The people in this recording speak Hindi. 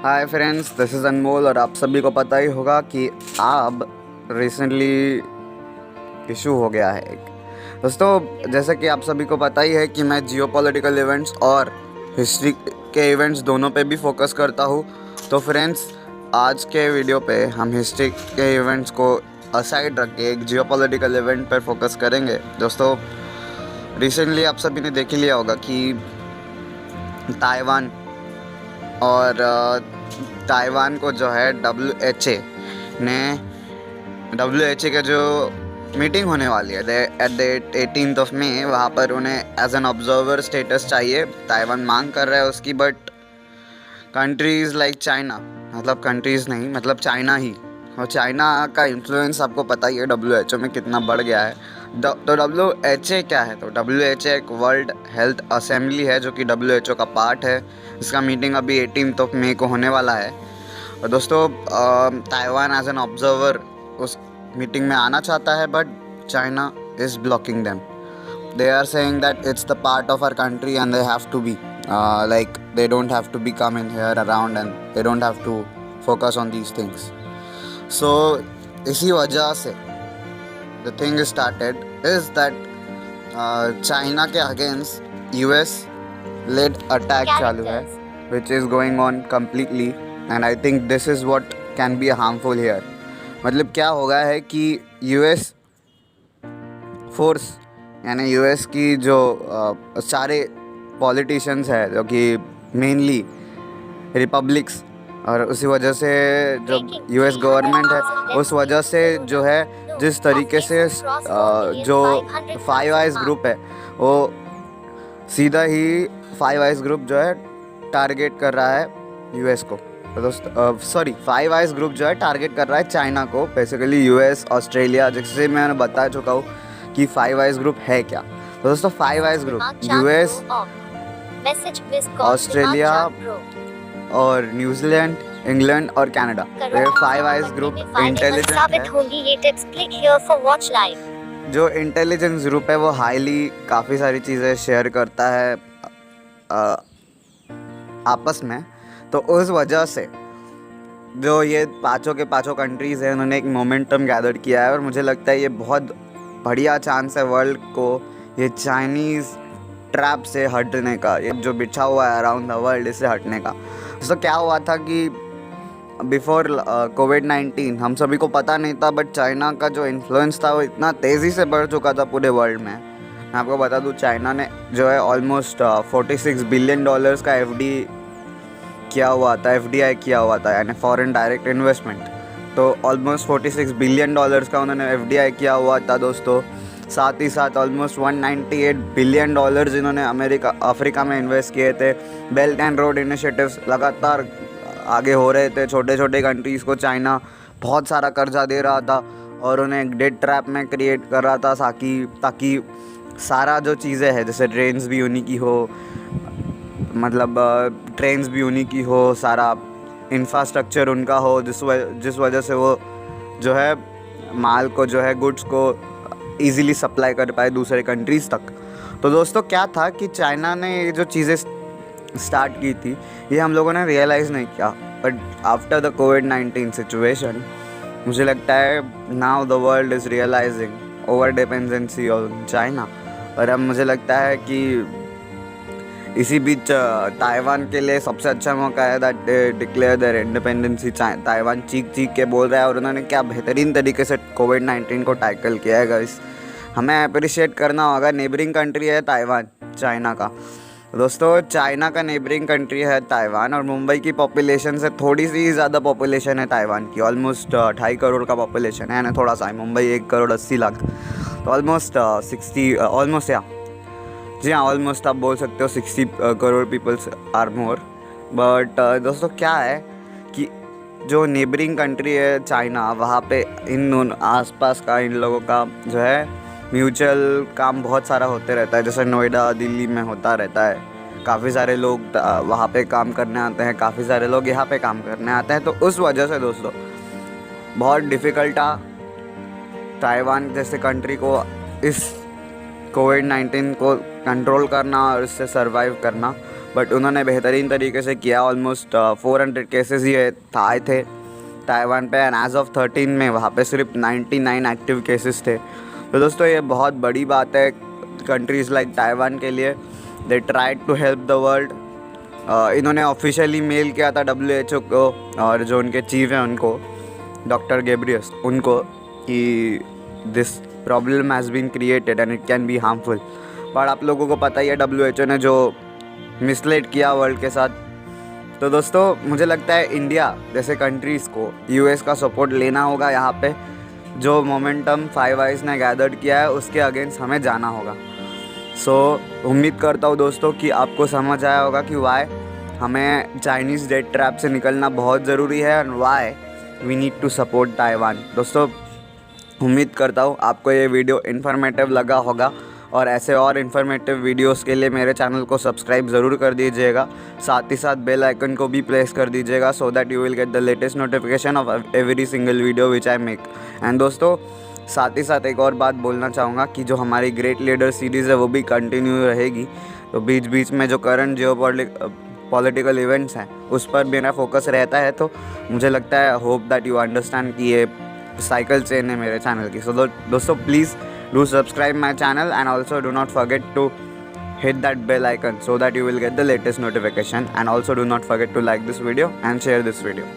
हाय फ्रेंड्स, दिस इज़ अनमोल और आप सभी को पता ही होगा कि अब रिसेंटली इशू हो गया है एक। दोस्तों, जैसे कि आप सभी को पता ही है कि मैं जियोपॉलिटिकल इवेंट्स और हिस्ट्री के इवेंट्स दोनों पे भी फोकस करता हूँ। तो फ्रेंड्स, आज के वीडियो पे हम हिस्ट्री के इवेंट्स को असाइड रख के एक जियोपॉलिटिकल इवेंट पर फोकस करेंगे। दोस्तों, रिसेंटली आप सभी ने देख ही लिया होगा कि ताइवान और ताइवान को जो है डब्ल्यू एच ए के जो मीटिंग होने वाली है at the 18th of May, वहाँ पर उन्हें एज एन ऑब्जर्वर स्टेटस चाहिए। ताइवान मांग कर रहा है उसकी, बट कंट्रीज़ लाइक चाइना, मतलब कंट्रीज़ नहीं, मतलब चाइना ही, और चाइना का इन्फ्लुएंस आपको पता ही है डब्ल्यू में कितना बढ़ गया है। तो डब्ल्यू क्या है? तो डब्ल्यू एक वर्ल्ड हेल्थ असेंबली है जो कि डब्ल्यू का पार्ट है। इसका मीटिंग अभी 18th of May को होने वाला है। और दोस्तों, ताइवान एज एन ऑब्जर्वर उस मीटिंग में आना चाहता है, but China is blocking them. They are saying that it's the part of our country and they have to be like they don't have to be coming here around and they don't have to focus on these things. So इसी वजह से the thing is started is that China के अगेंस्ट यूएस led attack चालू है which is going on completely and I think this is what can be harmful here. मतलब क्या होगा है कि यूएस फोर्स यानी यूएस की जो सारे पॉलिटिशियंस हैं जो कि मेनली रिपब्लिक्स, और उसी वजह से जो यूएस गवर्नमेंट है उस वजह से जो है जिस तरीके से जो फाइव आइज ग्रुप है वो सीधा ही फाइव आइज ग्रुप जो है टारगेट कर रहा है यूएस को। तो फाइव आइज ग्रुप जो है टारगेट कर रहा है चाइना को, बेसिकली यूएस, ऑस्ट्रेलिया, जैसे मैंने बता चुका हूँ कि फाइव आइज ग्रुप है क्या। तो दोस्तों, five eyes group US, Australia और न्यूजीलैंड, इंग्लैंड और कनाडा, ये फाइव आइज ग्रुप इंटेलिजेंट है। जो इंटेलिजेंस ग्रुप है वो हाईली काफ़ी सारी चीज़ें शेयर करता है आपस में। तो उस वजह से जो ये पाँचों के पाँचों कंट्रीज़ हैं उन्होंने एक मोमेंटम गैदर किया है और मुझे लगता है ये बहुत बढ़िया चांस है वर्ल्ड को ये चाइनीज़ ट्रैप से हटने का, ये जो बिछा हुआ है अराउंड द वर्ल्ड, इससे हटने का। तो क्या हुआ था कि बिफोर कोविड-19 हम सभी को पता नहीं था, बट चाइना का जो इन्फ्लुएंस था वो इतना तेज़ी से बढ़ चुका था पूरे वर्ल्ड में। मैं आपको बता दूँ, चाइना ने जो है ऑलमोस्ट $46 बिलियन का FDI किया हुआ था, यानी फॉरेन डायरेक्ट इन्वेस्टमेंट। तो ऑलमोस्ट $46 बिलियन का उन्होंने FDI किया हुआ था दोस्तों। साथ ही साथ ऑलमोस्ट $198 बिलियन इन्होंने अफ्रीका में इन्वेस्ट किए थे। बेल्ट एंड रोड इनिशिएटिव्स लगातार आगे हो रहे थे। छोटे छोटे कंट्रीज़ को चाइना बहुत सारा कर्जा दे रहा था और उन्हें एक डेट ट्रैप में क्रिएट कर रहा था ताकि सारा जो चीज़ें हैं, जैसे ट्रेन्स भी उन्हीं की हो, मतलब ट्रेन्स भी उन्हीं की हो, सारा इंफ्रास्ट्रक्चर उनका हो, जिस वजह से वो जो है माल को जो है गुड्स को इजीली सप्लाई कर पाए दूसरे कंट्रीज़ तक। तो दोस्तों, क्या था कि चाइना ने ये जो चीज़ें स्टार्ट की थी ये हम लोगों ने रियलाइज़ नहीं किया, बट आफ्टर द कोविड-19 सिचुएशन मुझे लगता है now the world is realising over dependency on China. और अब मुझे लगता है कि इसी बीच ताइवान के लिए सबसे अच्छा मौका है that declare there independency. Taiwan चीख के बोल रहा है और उन्होंने क्या बेहतरीन तरीके से कोविड-19 को टैकल किया है गाइस। हमें अप्रिशिएट करना होगा। नेबरिंग कंट्री है ताइवान चाइना का। दोस्तों, चाइना का नेबरिंग कंट्री है ताइवान और मुंबई की पॉपुलेशन से थोड़ी सी ज़्यादा पॉपुलेशन है ताइवान की। ऑलमोस्ट 2.5 करोड़ का पॉपुलेशन है, यानी थोड़ा सा है। मुंबई 1.80 करोड़, तो ऑलमोस्ट 60 ऑलमोस्ट जी हाँ, ऑलमोस्ट आप बोल सकते हो 60 crore peoples are more. But दोस्तों, क्या है कि जो नेबरिंग कंट्री है चाइना, वहाँ पे इन आसपास का इन लोगों का जो है म्यूचुअल काम बहुत सारा होते रहता है। जैसे नोएडा, दिल्ली में होता रहता है। काफ़ी सारे लोग वहाँ पे काम करने आते हैं, काफ़ी सारे लोग यहाँ पे काम करने आते हैं। तो उस वजह से दोस्तों बहुत डिफ़िकल्ट था ताइवान जैसे कंट्री को इस कोविड-19 को कंट्रोल करना और इससे सर्वाइव करना। बट उन्होंने बेहतरीन तरीके से किया। ऑलमोस्ट 400 केसेस ये आए थे ताइवान पे, एंड एज ऑफ 13 में वहाँ पे सिर्फ 99 एक्टिव केसेस थे। तो दोस्तों ये बहुत बड़ी बात है कंट्रीज़ लाइक ताइवान के लिए। They tried to help the world. इन्होंने ऑफिशियली मेल किया था WHO को और जो उनके चीफ हैं उनको, डॉक्टर गैब्रियस, उनको, कि this problem has been created and it can be harmful. But आप लोगों को पता ही है WHO ने जो मिसलीड किया वर्ल्ड के साथ। तो दोस्तों मुझे लगता है इंडिया जैसे कंट्रीज़ को US का सपोर्ट लेना होगा। यहाँ पे जो मोमेंटम फाइव आइज़ ने गैदर्ड किया है उसके अगेंस्ट हमें जाना होगा। सो उम्मीद करता हूँ दोस्तों कि आपको समझ आया होगा कि वाई हमें चाइनीज़ डेट ट्रैप से निकलना बहुत ज़रूरी है and why we need to support Taiwan. दोस्तों उम्मीद करता हूँ आपको ये वीडियो इन्फॉर्मेटिव लगा होगा, और ऐसे और इन्फॉर्मेटिव वीडियोस के लिए मेरे चैनल को सब्सक्राइब ज़रूर कर दीजिएगा। साथ ही साथ बेल आइकन को भी प्रेस कर दीजिएगा so that you will get the latest notification of every single video which I make. And दोस्तों साथ ही साथ एक और बात बोलना चाहूँगा कि जो हमारी ग्रेट लीडर सीरीज़ है वो भी कंटिन्यू रहेगी। तो बीच बीच में जो करंट पॉलिटिकल इवेंट्स हैं उस पर मेरा फोकस रहता है। तो मुझे लगता है, होप दैट यू अंडरस्टैंड कि ये साइकिल चेन है मेरे चैनल की। सो दोस्तों please do subscribe my channel and also do not forget to hit that bell icon so that you will get the latest notification, and also do not forget to like this video and share this video.